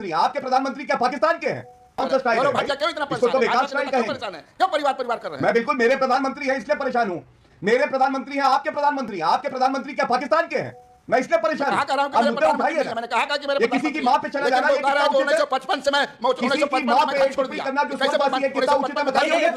आपके प्रधानमंत्री क्या पाकिस्तान के हैं? कौन सा स्टाइल है? क्यों इतना इसको तो बेकार स्टाइल परेशान है? क्यों परिवार परिवार कर रहे हैं? मैं बिल्कुल मेरे प्रधानमंत्री हैं इसलिए परेशान हूं। मेरे प्रधानमंत्री हैं आपके प्रधानमंत्री क्या पाकिस्तान के हैं? मैं इसलिए परेशान कहा रहा हूं कि अब मेरे मुद्दा उठाइए ना। मैंने कहा कि मेरे किसी की मां पे चला जाना, लेकिन 1955 से मैं किसी की मां पे छोड़ दिया करना जो समझ है कितना उचित है बताइए।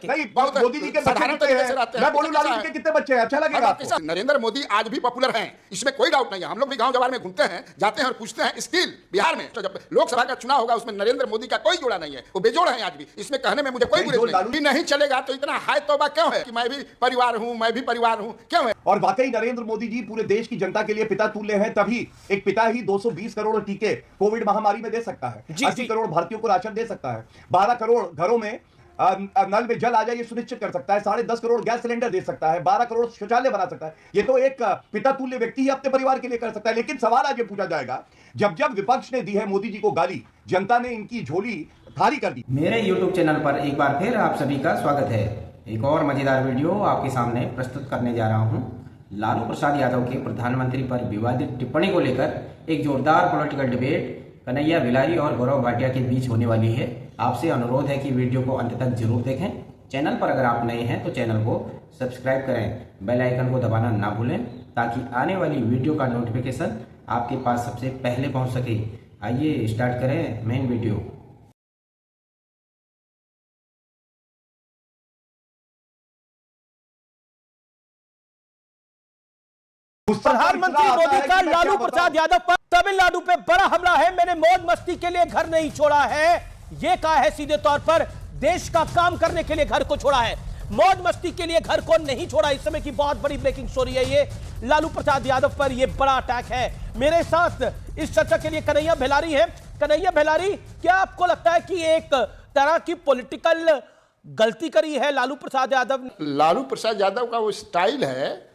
नहीं, मोदी जी के साधारण बच्चे तरीके से हैं, रहते हैं। मैं बोलूं लालू जी के कितने बच्चे हैं? अच्छा लगेगा आपको? नरेंद्र मोदी आज भी पॉपुलर हैं, इसमें कोई डाउट नहीं है। हम लोग भी गांव जवार में घूमते हैं, जाते हैं और पूछते हैं। स्टिल बिहार में तो जब लोकसभा का चुनाव होगा उसमें नरेंद्र मोदी का कोई जोड़ा नहीं है, वो बेजोड़ है आज भी। इसमें कहने में मुझे कोई बुराई नहीं चलेगा। तो इतना हाय तौबा क्यों है कि मैं भी परिवार हूं, मैं भी परिवार हूं, क्यों है? और वाकई नरेंद्र मोदी जी पूरे देश की जनता के लिए पिता तुल्य हैं, तभी एक पिता ही 220 करोड़ टीके कोविड महामारी में दे सकता है, 80 करोड़ भारतीयों को राशन दे सकता है, 12 करोड़ घरों में नल में जल आ जाए ये सुनिश्चित कर सकता है, 10.5 करोड़ गैस सिलेंडर दे सकता है, 12 करोड़ शौचालय बना सकता है। ये तो एक पिता तुल्य व्यक्ति ही अपने परिवार के लिए कर सकता है। लेकिन सवाल आज ये पूछा जाएगा, जब जब विपक्ष ने दी है मोदी जी को गाली, जनता ने इनकी झोली खाली कर दी। मेरे YouTube चैनल पर एक बार फिर आप सभी का स्वागत है। एक और मजेदार वीडियो आपके सामने प्रस्तुत करने जा रहा हूं। लालू प्रसाद यादव के प्रधानमंत्री पर विवादित टिप्पणी को लेकर एक जोरदार पॉलिटिकल डिबेट कन्हैया बिलारी और गौरव भाटिया के बीच होने वाली है। आपसे अनुरोध है कि वीडियो को अंत तक जरूर देखें। चैनल पर अगर आप नए हैं तो चैनल को सब्सक्राइब करें, बेल आइकन को दबाना ना भूलें ताकि आने वाली वीडियो का नोटिफिकेशन आपके पास सबसे पहले पहुंच सके। आइए स्टार्ट करें मेन वीडियो। प्रधानमंत्री मोदी का लालू प्रसाद यादव पर तमिलनाडु पे बड़ा हमला है। मैंने मौज मस्ती के लिए घर नहीं छोड़ा है, ये कहा है। सीधे तौर पर देश का काम करने के लिए घर को छोड़ा है, मौज मस्ती के लिए घर को नहीं छोड़ा। इस समय की बहुत बड़ी ब्रेकिंग स्टोरी है ये। लालू प्रसाद यादव पर यह बड़ा अटैक है। मेरे साथ इस चर्चा के लिए कन्हैया बेलारी है। कन्हैया बेलारी, क्या आपको लगता है कि एक तरह की पॉलिटिकल गलती करी है लालू प्रसाद यादव ने? लालू प्रसाद यादव का वो स्टाइल है,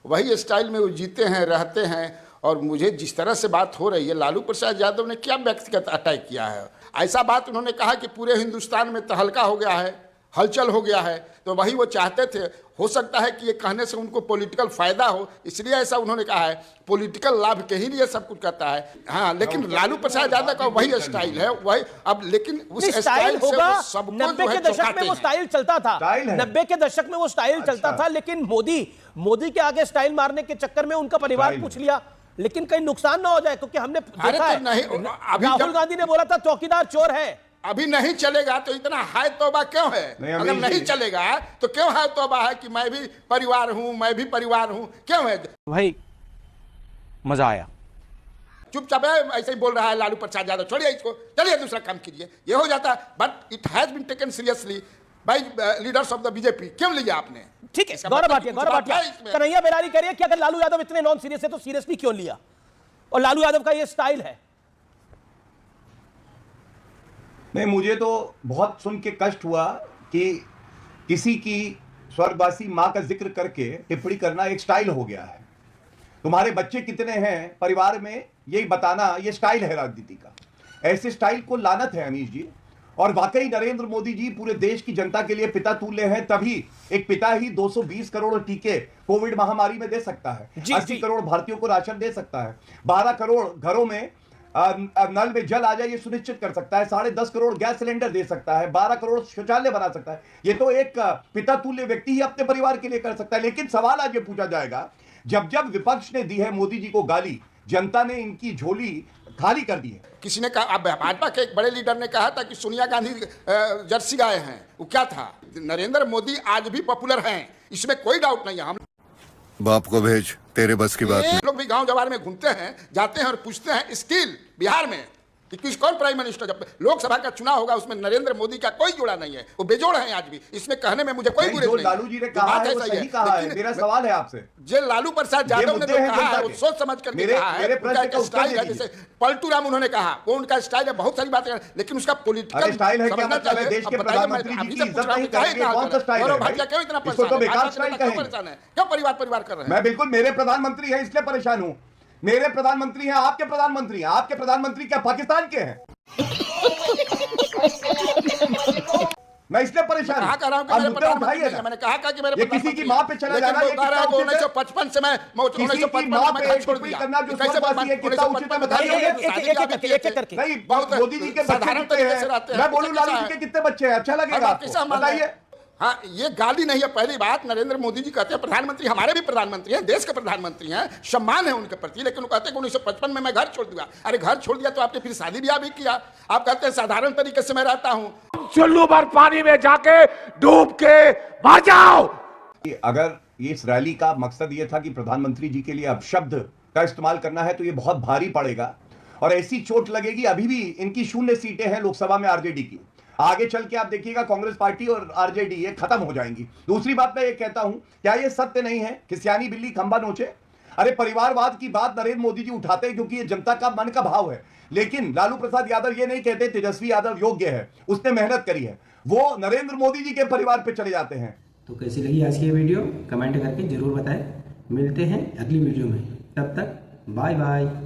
वही स्टाइल में वो जीते हैं, रहते हैं। और मुझे जिस तरह से बात हो रही है, लालू प्रसाद यादव ने क्या व्यक्तिगत अटैक किया है? ऐसा बात उन्होंने कहा कि पूरे हिंदुस्तान में तहलका हो गया है, हलचल हो गया है, तो वही वो चाहते थे। हो सकता है कि ये कहने से उनको पॉलिटिकल फायदा हो, इसलिए ऐसा उन्होंने कहा है। पॉलिटिकल लाभ के ही लिए सब कुछ करता है। हाँ, लेकिन लालू प्रसाद यादव का वही स्टाइल है, वही। अब लेकिन उस स्टाइल होगा, से 90 के दशक में वो स्टाइल चलता था, 90 के दशक में वो स्टाइल चलता था। लेकिन मोदी के आगे स्टाइल मारने के चक्कर में उनका परिवार पूछ लिया। लेकिन कहीं नुकसान ना हो जाए, क्योंकि हमने देखा है राहुल गांधी ने बोला था चौकीदार चोर है। अभी नहीं चलेगा तो इतना हाय तौबा क्यों है? अगर नहीं चलेगा तो क्यों हाय तौबा है कि मैं भी परिवार हूं, मैं भी परिवार हूं, क्यों है? भाई मजा आया। चुपचाप है, ऐसे ही बोल रहा है लालू प्रसाद यादव। छोड़िए इसको, चलिए दूसरा काम कीजिए। ये हो जाता, but it has been taken seriously by leaders of the BJP. क्यों लिया आपने? ठीक है, गौरव भाटिया कन्हैया बेलारी कह रही है कि अगर लालू यादव इतने नॉन सीरियस है तो सीरियसली क्यों लिया? और लालू यादव का ये स्टाइल है। नहीं, मुझे तो बहुत सुन के कष्ट हुआ कि किसी की स्वर्गवासी मां का जिक्र करके टिप्पणी करना एक स्टाइल हो गया है। तुम्हारे बच्चे कितने हैं परिवार में, यही बताना ये स्टाइल है राजनीति का। ऐसे स्टाइल को लानत है अमीश जी। और वाकई नरेंद्र मोदी जी पूरे देश की जनता के लिए पिता तुल्य हैं, तभी एक पिता ही 220 करोड़ टीके कोविड महामारी में दे सकता है, 80 करोड़ भारतीयों को राशन दे सकता है, 12 करोड़ घरों में नल में जल आ जाए ये सुनिश्चित कर सकता है, 10.5 करोड़ गैस सिलेंडर दे सकता है, 12 करोड़ शौचालय बना सकता है। ये तो एक पिता तुल्य व्यक्ति ही अपने परिवार के लिए कर सकता है। लेकिन सवाल आज ये पूछा जाएगा, जब जब विपक्ष ने दी है मोदी जी को गाली, जनता ने इनकी झोली खाली कर दी है। किसी ने कहा, भाजपा के एक बड़े लीडर ने कहा था कि सोनिया गांधी जर्सी गाय हैं। वो क्या था? नरेंद्र मोदी आज भी पॉपुलर हैं, इसमें कोई डाउट नहीं है। हम बाप को भेज, तेरे बस की बात नहीं। लोग भी गांव जवार में घूमते हैं, जाते हैं और पूछते हैं। स्टिल बिहार में कि कौन प्राइम मिनिस्टर? जब लोकसभा का चुनाव होगा उसमें नरेंद्र मोदी का कोई जोड़ा नहीं है, वो बेजोड़ है आज भी। इसमें कहने में मुझे कोई बुराई नहीं। लालू जी ने कहा है वो सही कहा है। मेरा सवाल है आपसे, जो लालू प्रसाद यादव ने कहा है वो सोच समझ करके कहा है। उनका स्टाइल है, जैसे पलटू राम उन्होंने कहा, वो उनका स्टाइल है। बहुत सारी बातें, लेकिन उसका पॉलिटिकल स्टाइल है क्या मतलब है? देश के प्रधानमंत्री जी की इज्जत नहीं करेंगे, कौन सा स्टाइल है? क्यों इतना परेशान है? क्यों परिवार परिवार कर रहे हैं? मैं बिल्कुल मेरे प्रधानमंत्री हैं इसलिए परेशान हूं। मेरे प्रधानमंत्री हैं आपके प्रधानमंत्री क्या पाकिस्तान के हैं? मैं इसलिए परेशान कहा कह रहा हूं कि आप मेरे मुद्दे प्रधानमंत्री उठाइए नहीं है। ना। मैंने कहा कि मेरे ये किसी की माँ पे चला जाना, ये कितना उचित है? 1955 से मैं किसी की 1955 माँ में पे घर छोड़ टिप्पणी दिया करना जो कैसे स्वर्गवासी है, कितना उचित है बताइए। एक करके नहीं, बहुत मोदी जी के बच्चे साधारण कितने तरीके से हैं? रहते हैं। मैं बोलूं कैसा लालू जी है? के कितने बच्चे हैं? अच्छा लगेगा आप कैसा आपको? मान रहे हैं? बताइए। हाँ, ये गाली नहीं है। पहली बात, नरेंद्र मोदी जी कहते हैं प्रधानमंत्री, हमारे भी प्रधानमंत्री हैं, देश के प्रधानमंत्री हैं, सम्मान है उनके प्रति, लेकिन वो कहते हैं कि 1955 में मैं घर छोड़ दिया। अरे घर छोड़ दिया तो आपने फिर शादी ब्याह भी किया। आप कहते हैं साधारण तरीके से मैं रहता हूं। चुल्लू भर पानी में जाके डूब के मर जाओ। अगर इस रैली का मकसद ये था कि प्रधानमंत्री जी के लिए अपशब्द का इस्तेमाल करना है, तो ये बहुत भारी पड़ेगा और ऐसी चोट लगेगी। अभी भी इनकी 0 सीटें हैं लोकसभा में आरजेडी की। आगे चल के आप देखिएगा कांग्रेस पार्टी और आरजेडी ये खत्म हो जाएंगी। दूसरी बात मैं ये कहता हूं, क्या ये सत्य नहीं है कि सियानी बिल्ली खंबा नोचे? अरे परिवारवाद की बात नरेंद्र मोदी जी उठाते हैं क्योंकि ये जनता का मन का भाव है, लेकिन लालू प्रसाद यादव ये नहीं कहते तेजस्वी यादव योग्य है, उसने मेहनत करी है, वो नरेंद्र मोदी जी के परिवार पे चले जाते हैं। तो कैसी लगी आज की ये वीडियो कमेंट करके जरूर बताएं। मिलते हैं अगली वीडियो में, तब तक बाय बाय।